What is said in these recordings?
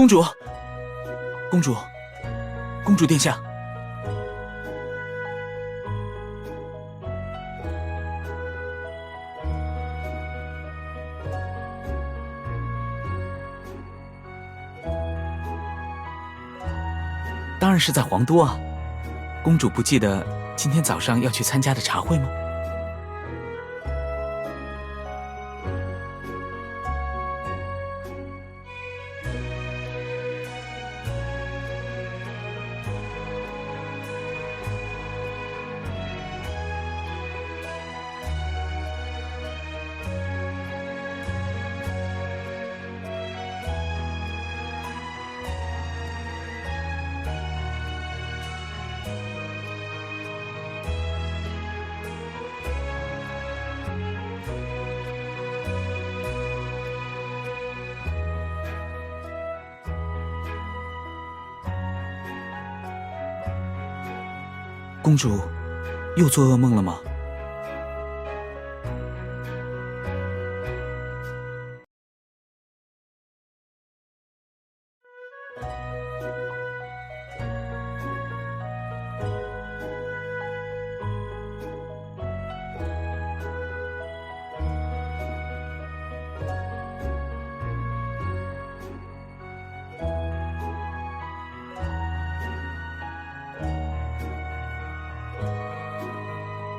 公主，公主，公主殿下。当然是在皇都啊。公主不记得今天早上要去参加的茶会吗？公主又做噩梦了吗？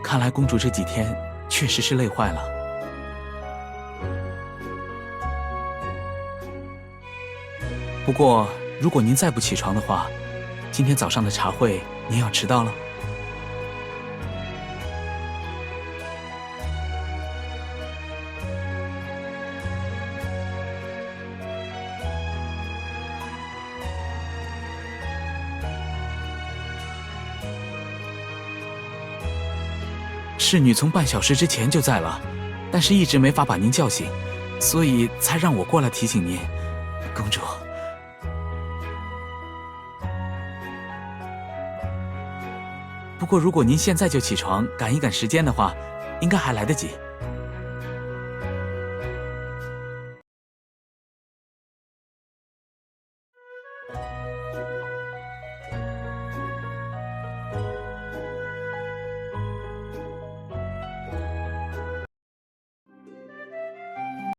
看来公主这几天确实是累坏了。不过，如果您再不起床的话，今天早上的茶会您要迟到了。侍女从半小时之前就在了，但是一直没法把您叫醒，所以才让我过来提醒您，公主。不过如果您现在就起床，赶一赶时间的话，应该还来得及。